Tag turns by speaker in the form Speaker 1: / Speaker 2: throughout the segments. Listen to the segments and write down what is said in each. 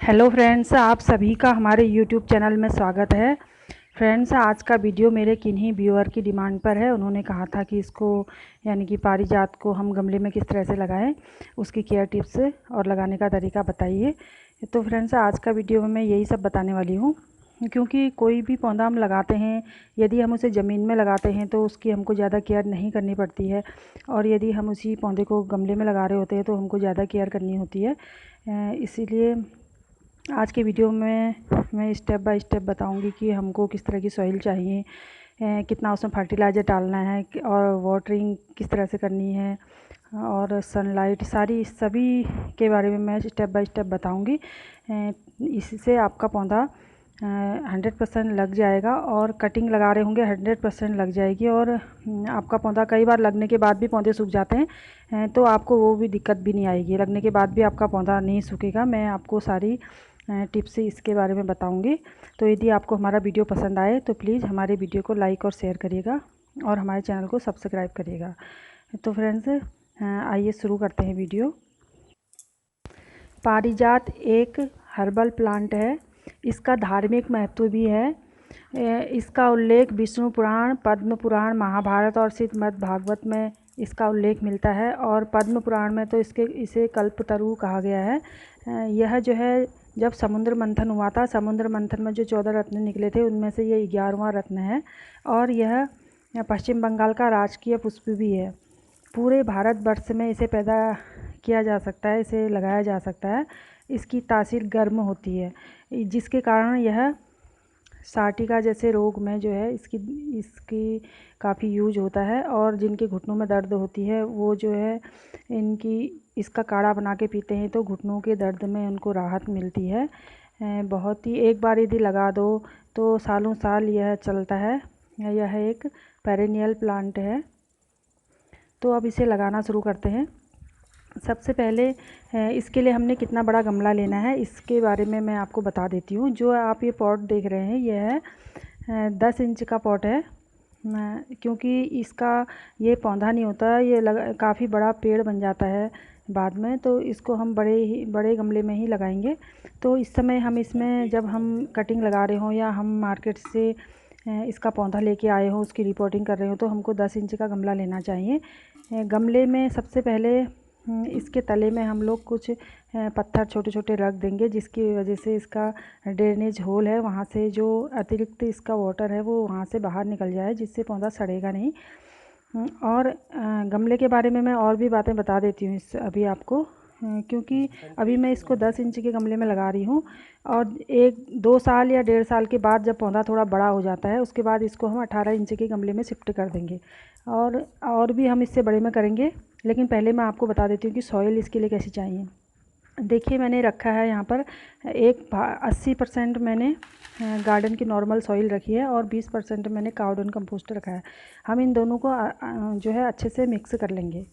Speaker 1: Hello friends, आप सभी का हमारे यूट्यूब चैनल में स्वागत है। फ्रेंड्स, आज का वीडियो मेरे किन्हीं व्यूअर की डिमांड पर है। उन्होंने कहा था कि इसको यानी कि पारिजात को हम गमले में किस तरह से लगाएं, उसकी केयर टिप्स और लगाने का तरीका बताइए। तो फ्रेंड्स, आज का वीडियो में मैं यही सब बताने वाली हूँ। क्योंकि कोई भी पौधा हम लगाते हैं, यदि हम उसे ज़मीन में लगाते हैं तो उसकी हमको ज़्यादा केयर नहीं करनी पड़ती है, और यदि हम उसी पौधे को गमले में लगा रहे होते हैं तो हमको ज़्यादा केयर करनी होती है। इसीलिए आज के वीडियो में मैं स्टेप बाय स्टेप बताऊंगी कि हमको किस तरह की सॉइल चाहिए, कितना उसमें फर्टिलाइज़र डालना है और वाटरिंग किस तरह से करनी है, और सनलाइट सभी के बारे में मैं स्टेप बाय स्टेप बताऊंगी। इससे आपका पौधा 100% लग जाएगा, और कटिंग लगा रहे होंगे 100% लग जाएगी। और आपका पौधा कई बार लगने के बाद भी पौधे सूख जाते हैं, तो आपको वो भी दिक्कत भी नहीं आएगी। लगने के बाद भी आपका पौधा नहीं सूखेगा। मैं आपको सारी टिप्स इसके बारे में बताऊंगी। तो यदि आपको हमारा वीडियो पसंद आए तो प्लीज़ हमारे वीडियो को लाइक और शेयर करिएगा, और हमारे चैनल को सब्सक्राइब करिएगा। तो फ्रेंड्स, आइए शुरू करते हैं वीडियो। पारिजात एक हर्बल प्लांट है। इसका धार्मिक महत्व भी है। इसका उल्लेख विष्णु पुराण, पद्म पुराण, महाभारत और श्रीमद् भागवत में इसका उल्लेख मिलता है। और पद्म पुराण में तो इसे कल्पतरु कहा गया है। यह जो है, जब समुद्र मंथन हुआ था, समुद्र मंथन में जो 14 रत्न निकले थे उनमें से ये 11वां रत्न है। और यह पश्चिम बंगाल का राजकीय पुष्प भी है। पूरे भारतवर्ष में इसे पैदा किया जा सकता है, इसे लगाया जा सकता है। इसकी तासीर गर्म होती है, जिसके कारण यह साटिका जैसे रोग में जो है इसकी काफ़ी यूज होता है। और जिनके घुटनों में दर्द होती है वो जो है इसका काढ़ा बना के पीते हैं तो घुटनों के दर्द में उनको राहत मिलती है। बहुत ही, एक बार यदि लगा दो तो सालों साल यह चलता है। यह एक पेरेनियल प्लांट है। तो अब इसे लगाना शुरू करते हैं। सबसे पहले इसके लिए हमने कितना बड़ा गमला लेना है इसके बारे में मैं आपको बता देती हूँ। जो आप ये पॉट देख रहे हैं यह है 10 इंच का पॉट है। क्योंकि इसका ये पौधा नहीं होता, ये काफ़ी बड़ा पेड़ बन जाता है बाद में, तो इसको हम बड़े गमले में ही लगाएंगे। तो इस समय हम इसमें, जब हम कटिंग लगा रहे हों या हम मार्केट से इसका पौधा लेके आए हों, उसकी रिपोर्टिंग कर रहे हो, तो हमको 10 इंच का गमला लेना चाहिए। गमले में सबसे पहले इसके तले में हम लोग कुछ पत्थर छोटे छोटे रख देंगे, जिसकी वजह से इसका ड्रेनेज होल है, वहाँ से जो अतिरिक्त इसका वाटर है वो वहाँ से बाहर निकल जाए, जिससे पौधा सड़ेगा नहीं। और गमले के बारे में मैं और भी बातें बता देती हूँ अभी आपको। क्योंकि अभी मैं इसको 10 इंच के गमले में लगा रही हूँ, और 1-2 साल या 1.5 साल के बाद जब पौधा थोड़ा बड़ा हो जाता है उसके बाद इसको हम 18 इंच के गमले में शिफ्ट कर देंगे। और भी हम इससे बड़े में करेंगे, लेकिन पहले मैं आपको बता देती हूँ कि सॉइल इसके लिए कैसी चाहिए। देखिए, मैंने रखा है यहाँ पर 80% मैंने गार्डन की नॉर्मल सॉइल रखी है, और 20% मैंने काउडन कंपोस्ट रखा है। हम इन दोनों को जो है अच्छे से मिक्स कर लेंगे।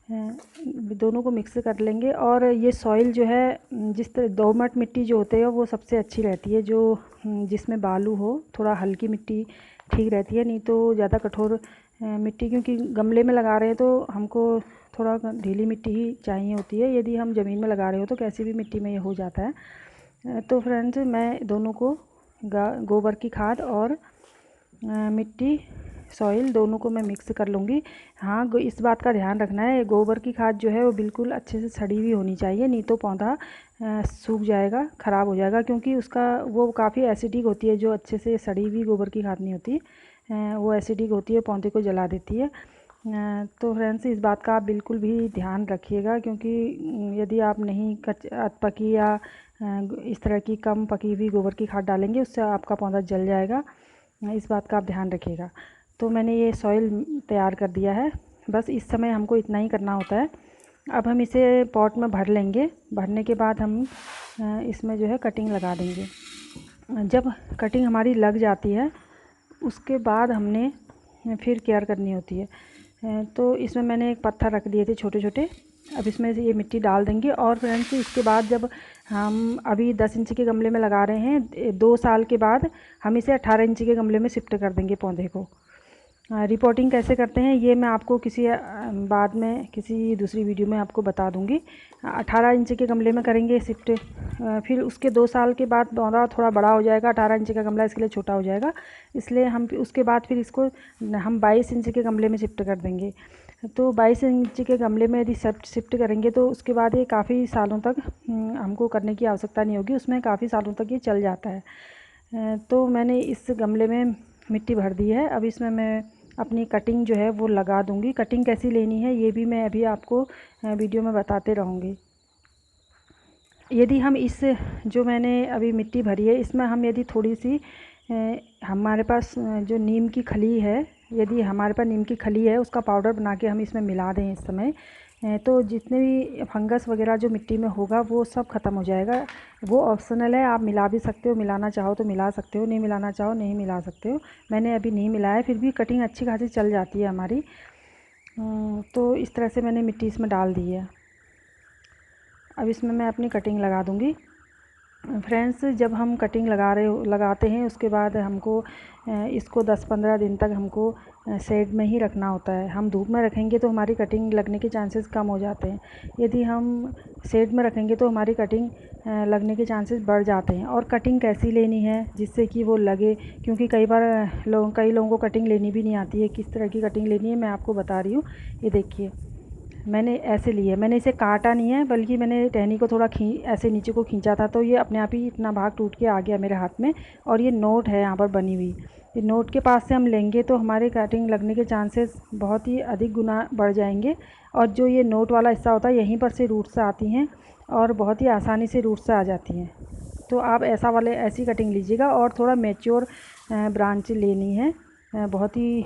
Speaker 1: दोनों को मिक्स कर लेंगे। और ये सॉइल जो है, जिस तरह दोमट मिट्टी जो होते हैं वो सबसे अच्छी रहती है, जो जिसमें बालू हो, थोड़ा हल्की मिट्टी ठीक रहती है। नहीं तो ज़्यादा कठोर मिट्टी, क्योंकि गमले में लगा रहे हैं तो हमको थोड़ा ढीली मिट्टी ही चाहिए होती है। यदि हम ज़मीन में लगा रहे हो तो कैसी भी मिट्टी में ये हो जाता है। तो फ्रेंड्स, मैं दोनों को गोबर की खाद और मिट्टी, सॉइल दोनों को मैं मिक्स कर लूँगी। हाँ, इस बात का ध्यान रखना है, गोबर की खाद जो है वो बिल्कुल अच्छे से सड़ी हुई होनी चाहिए, नहीं तो पौधा सूख जाएगा, ख़राब हो जाएगा। क्योंकि उसका वो काफ़ी एसिडिक होती है, जो अच्छे से सड़ी हुई गोबर की खाद नहीं होती, वो एसिडिक होती है, पौधे को जला देती है। तो फ्रेंड्स, इस बात का आप बिल्कुल भी ध्यान रखिएगा, क्योंकि यदि आप नहीं पकी या इस तरह की कम पकी हुई गोबर की खाद डालेंगे, उससे आपका पौधा जल जाएगा। इस बात का आप ध्यान रखिएगा। तो मैंने ये सॉइल तैयार कर दिया है, बस इस समय हमको इतना ही करना होता है। अब हम इसे पॉट में भर लेंगे। भरने के बाद हम इसमें जो है कटिंग लगा देंगे। जब कटिंग हमारी लग जाती है उसके बाद हमने फिर केयर करनी होती है। तो इसमें मैंने एक पत्थर रख दिए थे छोटे छोटे। अब इसमें से ये मिट्टी डाल देंगे। और फ्रेंड्स, इसके बाद जब हम अभी 10 इंच के गमले में लगा रहे हैं, 2 साल के बाद हम इसे 18 इंच के गमले में शिफ्ट कर देंगे पौधे को। रिपोर्टिंग कैसे करते हैं ये मैं आपको किसी बाद में किसी दूसरी वीडियो में आपको बता दूंगी। 18 इंच के गमले में करेंगे शिफ्ट। फिर उसके 2 साल के बाद पौधा थोड़ा बड़ा हो जाएगा, 18 इंच का गमला इसके लिए छोटा हो जाएगा, इसलिए हम उसके बाद फिर इसको हम 22 इंच के गमले में शिफ्ट कर देंगे। तो 22 इंच के गमले में यदि शिफ्ट करेंगे तो उसके बाद ये काफ़ी सालों तक हमको करने की आवश्यकता नहीं होगी, उसमें काफ़ी सालों तक ये चल जाता है। तो मैंने इस गमले में मिट्टी भर दी है। अब इसमें मैं अपनी कटिंग जो है वो लगा दूंगी। कटिंग कैसी लेनी है ये भी मैं अभी आपको वीडियो में बताते रहूँगी। यदि हम इस जो मैंने अभी मिट्टी भरी है इसमें हम यदि थोड़ी सी हमारे पास जो नीम की खली है, यदि हमारे पास नीम की खली है उसका पाउडर बना के हम इसमें मिला दें इस समय, तो जितने भी फंगस वगैरह जो मिट्टी में होगा वो सब ख़त्म हो जाएगा। वो ऑप्शनल है, आप मिला भी सकते हो, मिलाना चाहो तो मिला सकते हो, नहीं मिलाना चाहो नहीं मिला सकते हो। मैंने अभी नहीं मिलाया, फिर भी कटिंग अच्छी खासी चल जाती है हमारी। तो इस तरह से मैंने मिट्टी इसमें डाल दी है। अब इसमें मैं अपनी कटिंग लगा दूँगी। फ्रेंड्स, जब हम कटिंग लगाते हैं उसके बाद हमको इसको 10-15 दिन तक हमको शेड में ही रखना होता है। हम धूप में रखेंगे तो हमारी कटिंग लगने के चांसेस कम हो जाते हैं, यदि हम शेड में रखेंगे तो हमारी कटिंग लगने के चांसेस बढ़ जाते हैं। और कटिंग कैसी लेनी है जिससे कि वो लगे, क्योंकि कई लोगों को कटिंग लेनी भी नहीं आती है। किस तरह की कटिंग लेनी है मैं आपको बता रही हूँ। ये देखिए मैंने ऐसे ली है, मैंने इसे काटा नहीं है बल्कि मैंने टहनी को थोड़ा ऐसे नीचे को खींचा था, तो ये अपने आप ही इतना भाग टूट के आ गया मेरे हाथ में। और ये नोट है यहाँ पर बनी हुई, ये नोट के पास से हम लेंगे तो हमारे कटिंग लगने के चांसेस बहुत ही अधिक गुना बढ़ जाएंगे। और जो ये नोट वाला हिस्सा होता है यहीं पर से रूट्स आती हैं और बहुत ही आसानी से रूट्स आ जाती हैं। तो आप ऐसी कटिंग लीजिएगा। और थोड़ा मैच्योर ब्रांच लेनी है, बहुत ही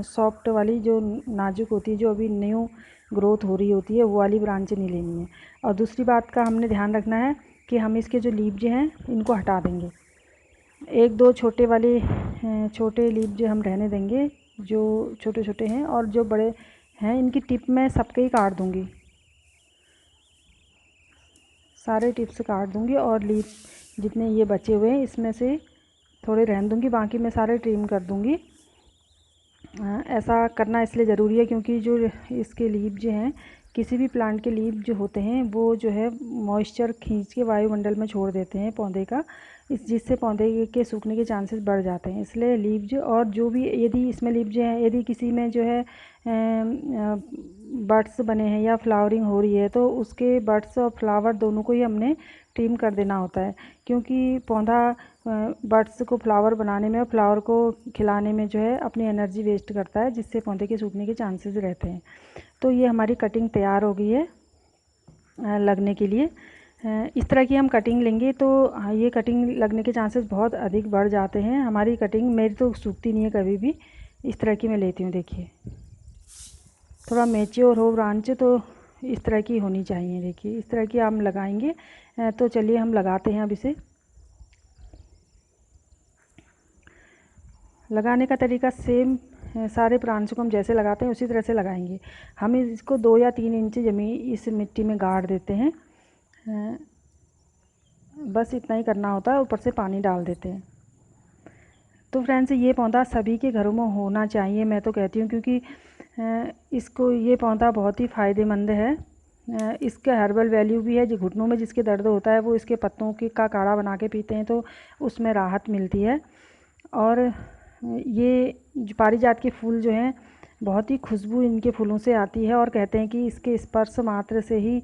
Speaker 1: सॉफ्ट वाली जो नाजुक होती है, जो अभी न्यू ग्रोथ हो रही होती है, वो वाली ब्रांच नहीं लेनी है। और दूसरी बात का हमने ध्यान रखना है कि हम इसके जो लीव जो हैं इनको हटा देंगे। 1-2 छोटे लीव जो हम रहने देंगे, जो छोटे छोटे हैं, और जो बड़े हैं इनकी टिप मैं सबके ही काट दूँगी, सारे टिप्स काट दूँगी। और लीव जितने ये बचे हुए हैं इसमें से थोड़े रहने दूँगी, बाकी मैं सारे ट्रिम कर दूँगी। ऐसा करना इसलिए ज़रूरी है क्योंकि जो इसके लीव जो हैं, किसी भी प्लांट के लीव जो होते हैं वो जो है मॉइस्चर खींच के वायुमंडल में छोड़ देते हैं पौधे का, जिससे पौधे के सूखने के चांसेस बढ़ जाते हैं। इसलिए लीव्स और जो भी यदि इसमें लीव जो है, यदि किसी में जो है बड्स बने हैं या फ्लावरिंग हो रही है तो उसके बड्स और फ्लावर दोनों को ही हमने ट्रिम कर देना होता है, क्योंकि पौधा बड्स को फ्लावर बनाने में और फ्लावर को खिलाने में जो है अपनी एनर्जी वेस्ट करता है, जिससे पौधे के सूखने के चांसेस रहते हैं। तो ये हमारी कटिंग तैयार हो गई है लगने के लिए। इस तरह की हम कटिंग लेंगे तो ये कटिंग लगने के चांसेस बहुत अधिक बढ़ जाते हैं। हमारी कटिंग मेरी तो सूखती नहीं है कभी भी, इस तरह की मैं लेती हूँ। देखिए थोड़ा मैच्योर हो ब्रांच तो इस तरह की होनी चाहिए। देखिए इस तरह की हम लगाएंगे। तो चलिए हम लगाते हैं अब इसे। लगाने का तरीका सेम, सारे प्लांट्स को हम जैसे लगाते हैं उसी तरह से लगाएंगे। हम इसको 2 या 3 इंच ज़मीन इस मिट्टी में गाड़ देते हैं, बस इतना ही करना होता है, ऊपर से पानी डाल देते हैं। तो फ्रेंड्स, ये पौधा सभी के घरों में होना चाहिए मैं तो कहती हूँ, क्योंकि ये पौधा बहुत ही फ़ायदेमंद है। इसका हर्बल वैल्यू भी है। जो घुटनों में जिसके दर्द होता है वो इसके पत्तों का काढ़ा बना के पीते हैं तो उसमें राहत मिलती है। और ये जो पारिजात के फूल जो हैं, बहुत ही खुशबू इनके फूलों से आती है और कहते हैं कि इसके स्पर्श मात्र से ही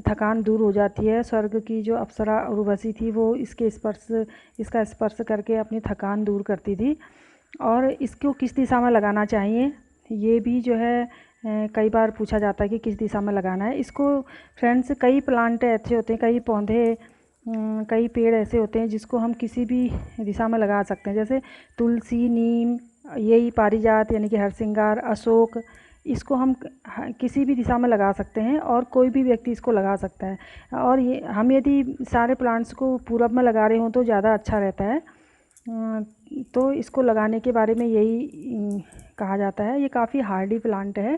Speaker 1: थकान दूर हो जाती है। स्वर्ग की जो अप्सरा उर्वशी थी वो इसका स्पर्श करके अपनी थकान दूर करती थी। और इसको किस दिशा में लगाना चाहिए ये भी जो है कई बार पूछा जाता है कि किस दिशा में लगाना है इसको। फ्रेंड्स, कई प्लांट ऐसे होते हैं, कई पौधे, कई पेड़ ऐसे होते हैं जिसको हम किसी भी दिशा में लगा सकते हैं, जैसे तुलसी, नीम, यही पारिजात यानी कि हरसिंगार, अशोक, इसको हम किसी भी दिशा में लगा सकते हैं और कोई भी व्यक्ति इसको लगा सकता है। और ये हम यदि सारे प्लांट्स को पूरब में लगा रहे हों तो ज़्यादा अच्छा रहता है। तो इसको लगाने के बारे में यही कहा जाता है। ये काफ़ी हार्डी प्लांट है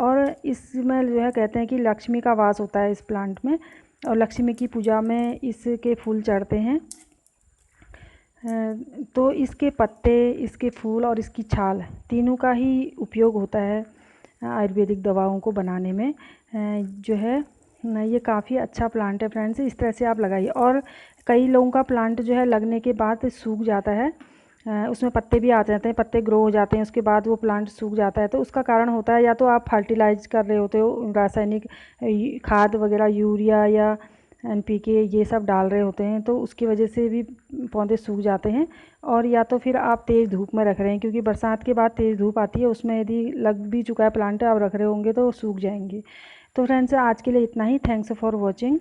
Speaker 1: और इसमें जो है कहते हैं कि लक्ष्मी का वास होता है इस प्लांट में, और लक्ष्मी की पूजा में इसके फूल चढ़ते हैं। तो इसके पत्ते, इसके फूल और इसकी छाल तीनों का ही उपयोग होता है आयुर्वेदिक दवाओं को बनाने में। जो है ये काफ़ी अच्छा प्लांट है फ्रेंड्स, इस तरह से आप लगाइए। और कई लोगों का प्लांट जो है लगने के बाद सूख जाता है, उसमें पत्ते भी आ जाते हैं, पत्ते ग्रो हो जाते हैं, उसके बाद वो प्लांट सूख जाता है। तो उसका कारण होता है या तो आप फर्टिलाइज कर रहे होते हो, रासायनिक खाद वगैरह, यूरिया या NPK ये सब डाल रहे होते हैं, तो उसकी वजह से भी पौधे सूख जाते हैं। और या तो फिर आप तेज़ धूप में रख रहे हैं, क्योंकि बरसात के बाद तेज़ धूप आती है, उसमें यदि लग भी चुका है प्लांट आप रख रहे होंगे तो सूख जाएंगे। तो फ्रेंड्स आज के लिए इतना ही। Thanks for watching.